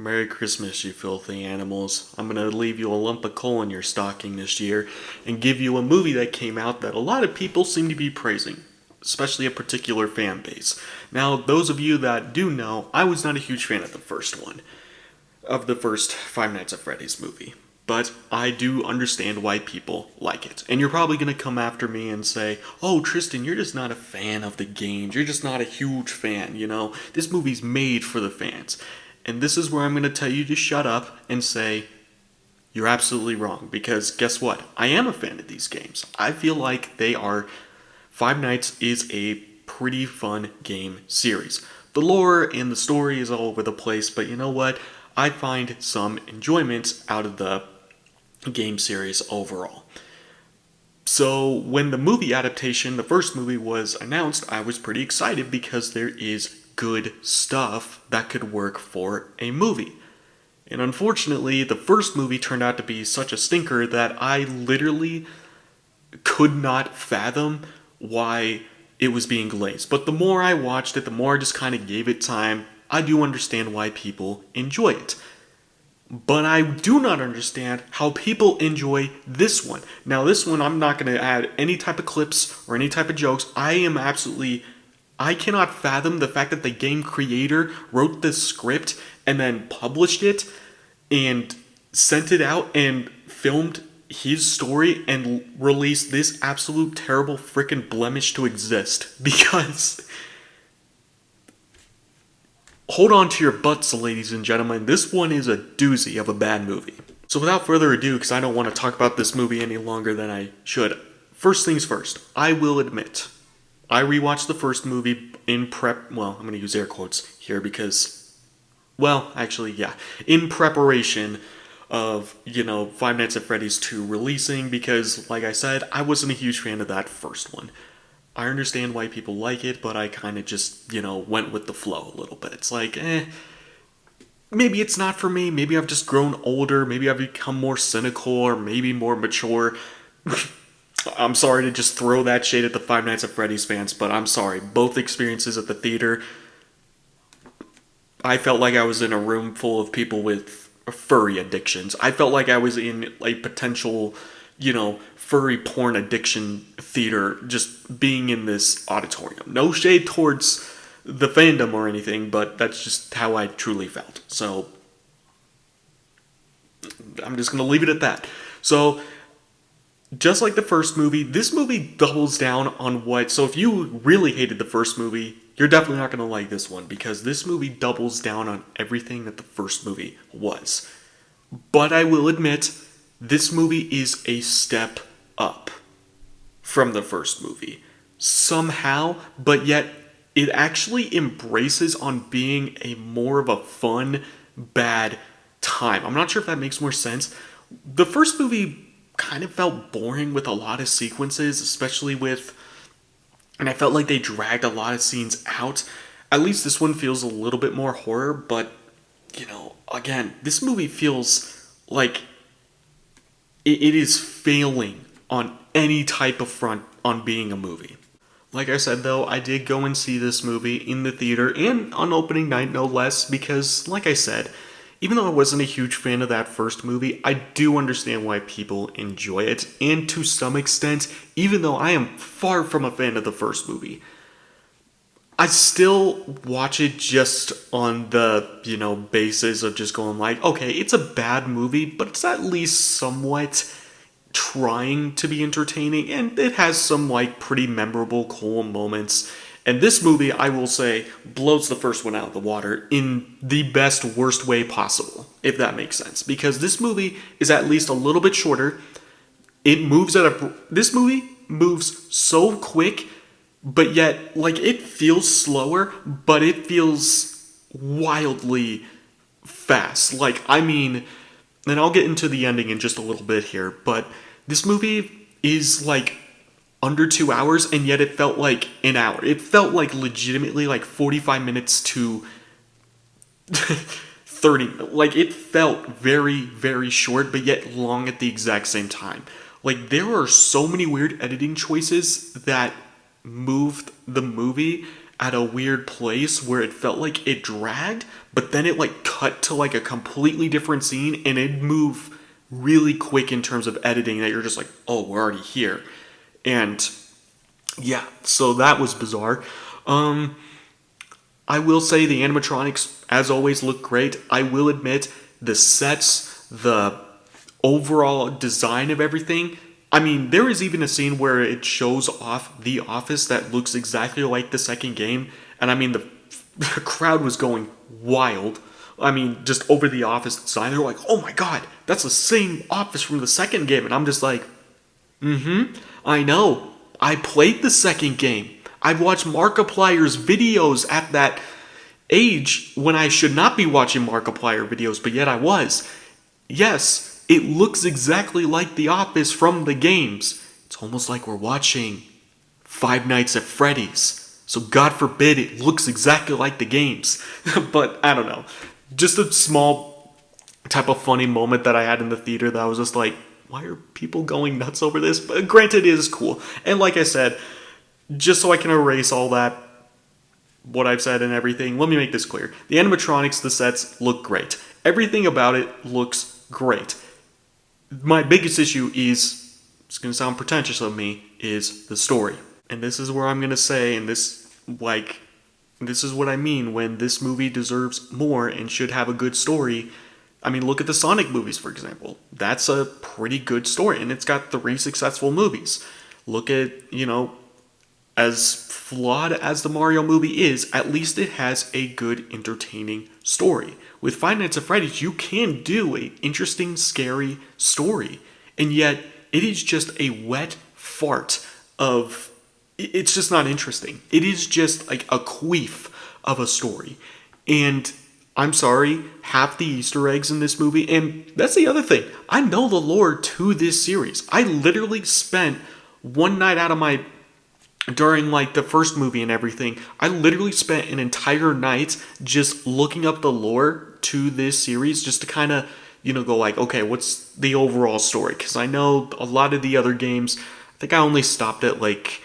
Merry Christmas, you filthy animals. I'm gonna leave you a lump of coal in your stocking this year and give you a movie that came out that a lot of people seem to be praising, especially a particular fan base. Now, those of you that do know, I was not a huge fan of the first one, of the first Five Nights at Freddy's movie. But I do understand why people like it. And you're probably gonna come after me and say, oh, Tristan, you're just not a fan of the games. You're just not a huge fan, you know? This movie's made for the fans. And this is where I'm gonna tell you to shut up and say, you're absolutely wrong. Because guess what? I am a fan of these games. I feel like they are. Five Nights is a pretty fun game series. The lore and the story is all over the place, but you know what? I find some enjoyment out of the game series overall. So when the movie adaptation, the first movie, was announced, I was pretty excited because there is good stuff that could work for a movie. And unfortunately, the first movie turned out to be such a stinker that I literally could not fathom why it was being glazed. But the more I watched it, the more I just kind of gave it time. I do understand why people enjoy it. But I do not understand how people enjoy this one. Now, this one, I'm not going to add any type of clips or any type of jokes. I cannot fathom the fact that the game creator wrote this script and then published it and sent it out and filmed his story and released this absolute terrible freaking blemish to exist. Because hold on to your butts, ladies and gentlemen. This one is a doozy of a bad movie. So without further ado, because I don't want to talk about this movie any longer than I should, first things first, I will admit, I rewatched the first movie in prep, well, I'm going to use air quotes here because, well, actually, yeah, in preparation of, Five Nights at Freddy's 2 releasing, because, like I said, I wasn't a huge fan of that first one. I understand why people like it, but I kind of just, went with the flow a little bit. It's like, maybe it's not for me. Maybe I've just grown older. Maybe I've become more cynical or maybe more mature. I'm sorry to just throw that shade at the Five Nights at Freddy's fans, but I'm sorry. Both experiences at the theater, I felt like I was in a room full of people with furry addictions. I felt like I was in a potential, furry porn addiction theater just being in this auditorium. No shade towards the fandom or anything, but that's just how I truly felt. So I'm just going to leave it at that. So just like the first movie, this movie doubles down on what... So if you really hated the first movie, you're definitely not going to like this one, because this movie doubles down on everything that the first movie was. But I will admit, this movie is a step up from the first movie. Somehow, but yet it actually embraces on being a more of a fun, bad time. I'm not sure if that makes more sense. The first movie kind of felt boring with a lot of sequences, especially with... And I felt like they dragged a lot of scenes out. At least this one feels a little bit more horror, but, again, this movie feels like it is failing on any type of front on being a movie. Like I said, though, I did go and see this movie in the theater and on opening night, no less, because, like I said, even though I wasn't a huge fan of that first movie, I do understand why people enjoy it. And to some extent, even though I am far from a fan of the first movie, I still watch it just on the, basis of just going like, okay, it's a bad movie, but it's at least somewhat trying to be entertaining, and it has some, pretty memorable, cool moments. And this movie, I will say, blows the first one out of the water in the best, worst way possible, if that makes sense. Because this movie is at least a little bit shorter. This movie moves so quick, but yet, it feels slower, but it feels wildly fast. And I'll get into the ending in just a little bit here, but this movie is, under 2 hours, and yet it felt like an hour. It felt like legitimately 45 minutes to 30. It felt very, very short, but yet long at the exact same time. There are so many weird editing choices that moved the movie at a weird place where it felt like it dragged, but then it like cut to like a completely different scene and it moved really quick in terms of editing that you're just like, oh, we're already here. And yeah, so that was bizarre. I will say the animatronics, as always, look great. I will admit the sets, the overall design of everything. I mean, there is even a scene where it shows off the office that looks exactly like the second game. And I mean, the crowd was going wild. I mean, just over the office design. They're like, oh my god, that's the same office from the second game. And I'm just like, I know. I played the second game. I've watched Markiplier's videos at that age when I should not be watching Markiplier videos, but yet I was. Yes, it looks exactly like The Office from the games. It's almost like we're watching Five Nights at Freddy's. So God forbid it looks exactly like the games. But I don't know. Just a small type of funny moment that I had in the theater that I was just like, why are people going nuts over this? But granted, it is cool. And like I said, just so I can erase all that, what I've said and everything, let me make this clear. The animatronics, the sets look great. Everything about it looks great. My biggest issue is, it's going to sound pretentious of me, is the story. And this is where I'm going to say, and this is what I mean when this movie deserves more and should have a good story. I mean, look at the Sonic movies, for example. That's a pretty good story, and it's got 3 successful movies. Look at, as flawed as the Mario movie is, at least it has a good, entertaining story. With Five Nights at Freddy's, you can do an interesting, scary story, and yet it is just a wet fart of... It's just not interesting. It is just like a queef of a story. And I'm sorry, half the Easter eggs in this movie, and that's the other thing. I know the lore to this series. I literally spent one night out of my... During like the first movie and everything, I literally spent an entire night just looking up the lore to this series just to kind of, go like, okay, what's the overall story? Because I know a lot of the other games, I think I only stopped at like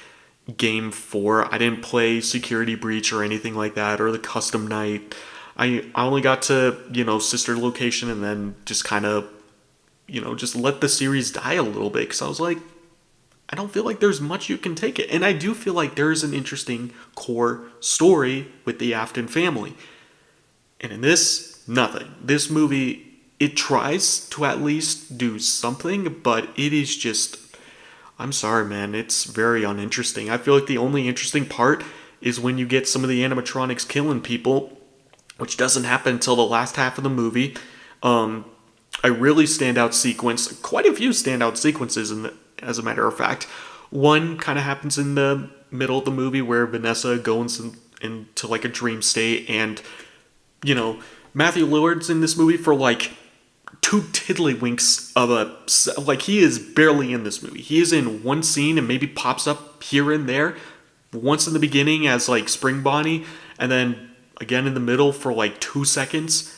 game 4. I didn't play Security Breach or anything like that, or the Custom Night. I only got to, Sister Location and then just kind of, just let the series die a little bit. Because I was like, I don't feel like there's much you can take it. And I do feel like there is an interesting core story with the Afton family. And in this, nothing. This movie, it tries to at least do something, but it is just... I'm sorry, man. It's very uninteresting. I feel like the only interesting part is when you get some of the animatronics killing people, which doesn't happen until the last half of the movie. A really standout sequence, quite a few standout sequences as a matter of fact. One kind of happens in the middle of the movie where Vanessa goes into like a dream state, and Matthew Lillard's in this movie for like 2 tiddlywinks of a... Like, he is barely in this movie. He is in one scene and maybe pops up here and there. Once in the beginning as like Spring Bonnie, and then again in the middle for like 2 seconds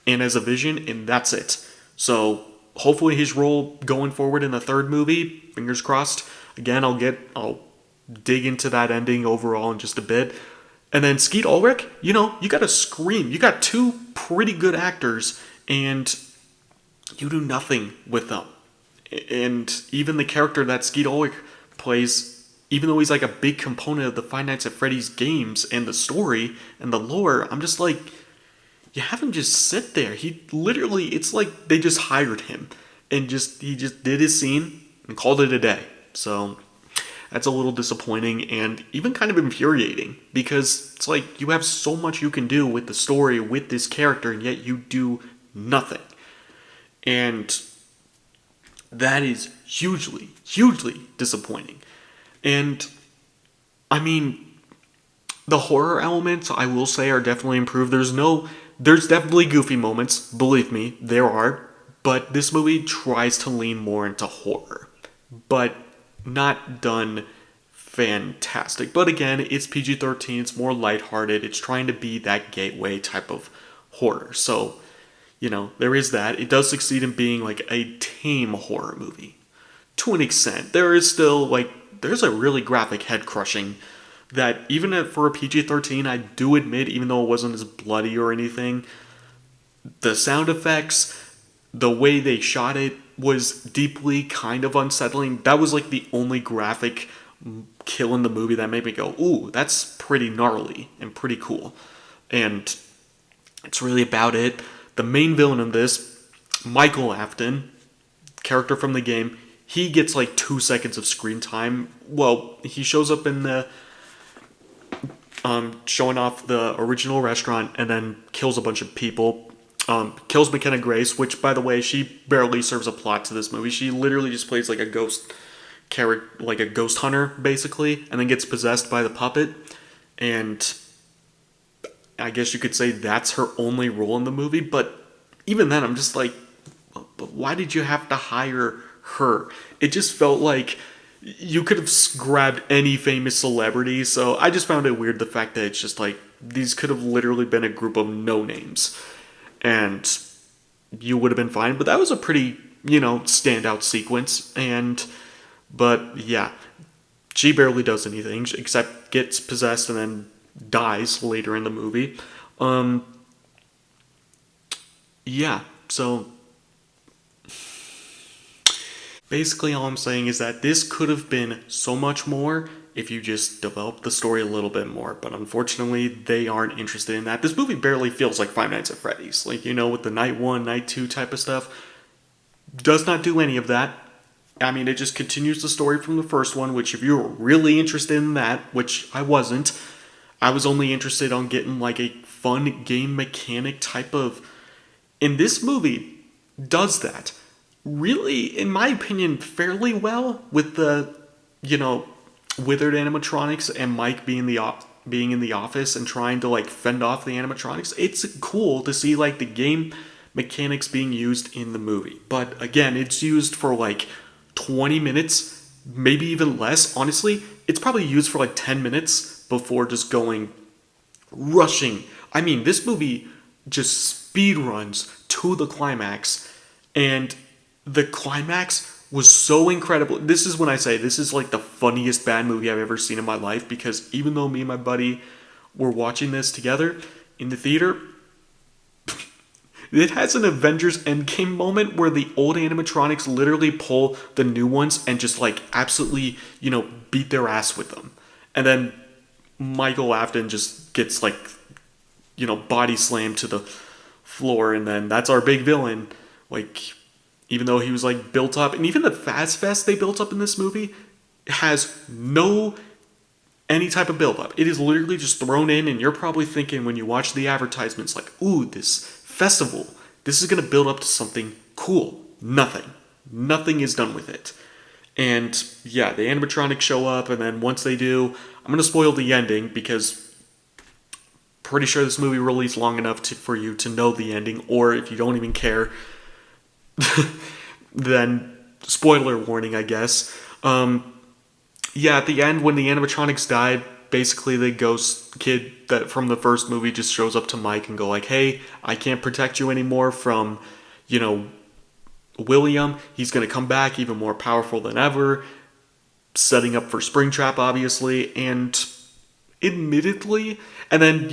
and as a vision, and that's it. So hopefully his role going forward in the third movie, fingers crossed. Again, I'll dig into that ending overall in just a bit. And then Skeet Ulrich, you gotta scream. You got 2 pretty good actors, and you do nothing with them. And even the character that Skeet Ulrich plays, even though he's like a big component of the Five Nights at Freddy's games and the story and the lore, I'm just like, you have him just sit there. He literally, it's like they just hired him and he just did his scene and called it a day. So that's a little disappointing and even kind of infuriating, because it's like you have so much you can do with the story with this character, and yet you do nothing. And that is hugely, hugely disappointing. And I mean, the horror elements, I will say, are definitely improved. There's definitely goofy moments, believe me, there are. But this movie tries to lean more into horror, but not done fantastic. But again, it's PG-13, it's more lighthearted, it's trying to be that gateway type of horror. So, there is that. It does succeed in being like a tame horror movie. To an extent. There is still there's a really graphic head-crushing that even for a PG-13, I do admit, even though it wasn't as bloody or anything, the sound effects, the way they shot it was deeply kind of unsettling. That was like the only graphic kill in the movie that made me go, ooh, that's pretty gnarly and pretty cool. And it's really about it. The main villain in this, Michael Afton, character from the game, he gets like 2 seconds of screen time. Well, he shows up in the showing off the original restaurant and then kills a bunch of people. Kills McKenna Grace, which, by the way, she barely serves a plot to this movie. She literally just plays like a ghost character, like a ghost hunter, basically, and then gets possessed by the puppet. And I guess you could say that's her only role in the movie. But even then, I'm just like, why did you have to hire her? It just felt like you could have grabbed any famous celebrity. So I just found it weird the fact that it's just like these could have literally been a group of no names, and you would have been fine. But that was a pretty standout sequence. But yeah, she barely does anything except gets possessed and then dies later in the movie. Yeah, so basically, all I'm saying is that this could have been so much more if you just developed the story a little bit more. But unfortunately, they aren't interested in that. This movie barely feels like Five Nights at Freddy's. Like, with the night one, night two type of stuff. Does not do any of that. I mean, it just continues the story from the first one, which if you were really interested in that, which I wasn't, I was only interested on getting like a fun game mechanic type of. And this movie does that really, in my opinion, fairly well with the, withered animatronics and Mike being in the office and trying to like fend off the animatronics. It's cool to see like the game mechanics being used in the movie. But again, it's used for like 20 minutes, maybe even less. Honestly, it's probably used for like 10 minutes before just going rushing. I mean, this movie just speed runs to the climax, and the climax was so incredible. This is when I say this is like the funniest bad movie I've ever seen in my life, because even though me and my buddy were watching this together in the theater, it has an Avengers Endgame moment where the old animatronics literally pull the new ones and just like absolutely, beat their ass with them. And then Michael Afton just gets like, body slammed to the floor, and then that's our big villain. Like, even though he was like built up, and even the Fast Fest they built up in this movie has no any type of build up. It is literally just thrown in, and you're probably thinking when you watch the advertisements like, ooh, this festival, this is going to build up to something cool. Nothing is done with it. And yeah, the animatronics show up, and then once they do, I'm going to spoil the ending because pretty sure this movie released long enough for you to know the ending, or if you don't even care, then spoiler warning, I guess. Yeah, at the end when the animatronics die, basically the ghost kid that from the first movie just shows up to Mike and go like, "Hey, I can't protect you anymore from, William. He's gonna come back even more powerful than ever," setting up for Springtrap, obviously, and admittedly, and then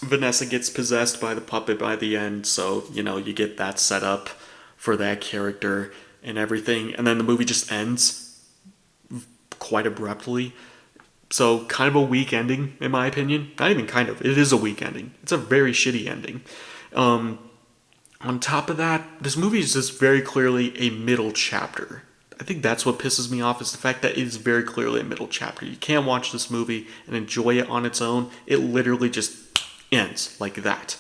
Vanessa gets possessed by the puppet by the end, so you get that set up for that character and everything, and then the movie just ends quite abruptly. So kind of a weak ending, in my opinion. Not even kind of. It is a weak ending. It's a very shitty ending. On top of that, this movie is just very clearly a middle chapter. I think that's what pisses me off, is the fact that it is very clearly a middle chapter. You can't watch this movie and enjoy it on its own. It literally just ends like that.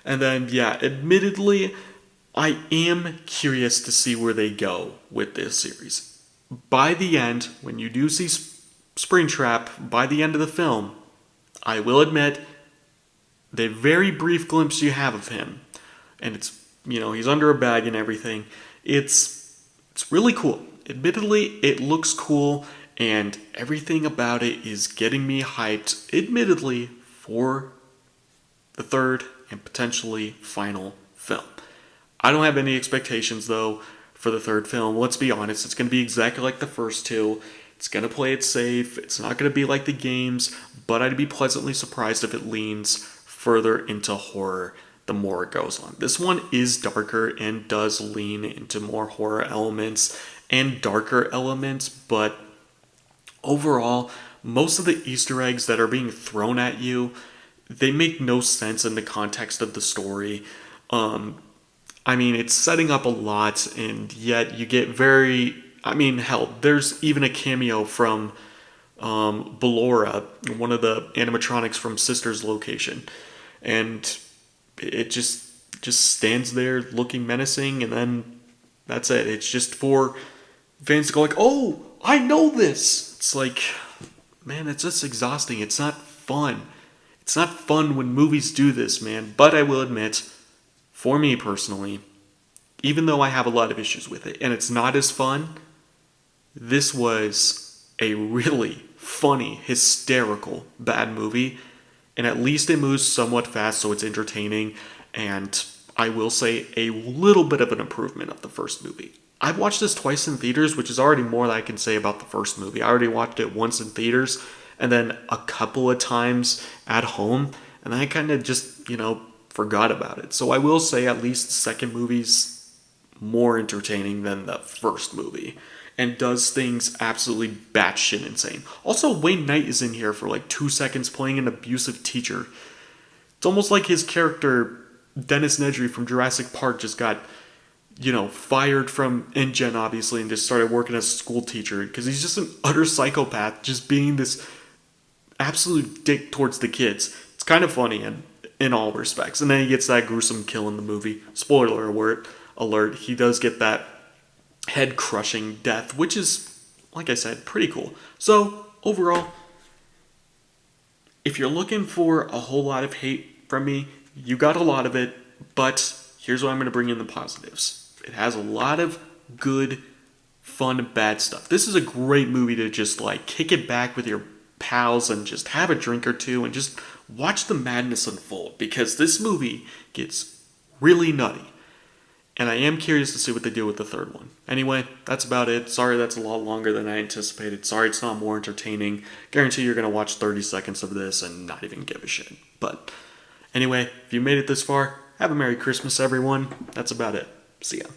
And then, yeah, admittedly, I am curious to see where they go with this series. By the end, when you do see Springtrap, by the end of the film, I will admit, the very brief glimpse you have of him, and it's, he's under a bag and everything, it's really cool. Admittedly, it looks cool, and everything about it is getting me hyped, admittedly, for the third and potentially final film. I don't have any expectations, though, for the third film. Let's be honest, it's going to be exactly like the first two. It's going to play it safe. It's not going to be like the games, but I'd be pleasantly surprised if it leans further into horror the more it goes on. This one is darker and does lean into more horror elements and darker elements, but overall, most of the Easter eggs that are being thrown at you, they make no sense in the context of the story. I mean, it's setting up a lot, and yet you get very. I mean, hell, there's even a cameo from Ballora, one of the animatronics from Sister's location, and it just stands there looking menacing, and then that's it. It's just for fans to go like, "Oh, I know this." It's like, man, it's just exhausting. It's not fun. It's not fun when movies do this, man. But I will admit, for me personally, even though I have a lot of issues with it, and it's not as fun, this was a really funny, hysterical, bad movie. And at least it moves somewhat fast, so it's entertaining. And I will say a little bit of an improvement of the first movie. I've watched this twice in theaters, which is already more than I can say about the first movie. I already watched it once in theaters, and then a couple of times at home, and I kind of just, forgot about it. So I will say at least the second movie's more entertaining than the first movie, and does things absolutely batshit insane. Also, Wayne Knight is in here for like 2 seconds playing an abusive teacher. It's almost like his character, Dennis Nedry from Jurassic Park, just got, fired from InGen, obviously, and just started working as a school teacher, because he's just an utter psychopath, just being this absolute dick towards the kids. It's kind of funny in all respects. And then he gets that gruesome kill in the movie. Spoiler alert, he does get that head-crushing death, which is, like I said, pretty cool. So, overall, if you're looking for a whole lot of hate from me, you got a lot of it, but here's what I'm going to bring in the positives. It has a lot of good, fun, bad stuff. This is a great movie to just, kick it back with your pals and just have a drink or two and just watch the madness unfold, because this movie gets really nutty. And I am curious to see what they do with the third one. Anyway, that's about it. Sorry that's a lot longer than I anticipated. Sorry it's not more entertaining. Guarantee you're going to watch 30 seconds of this and not even give a shit. But anyway, if you made it this far, have a Merry Christmas, everyone. That's about it. See ya.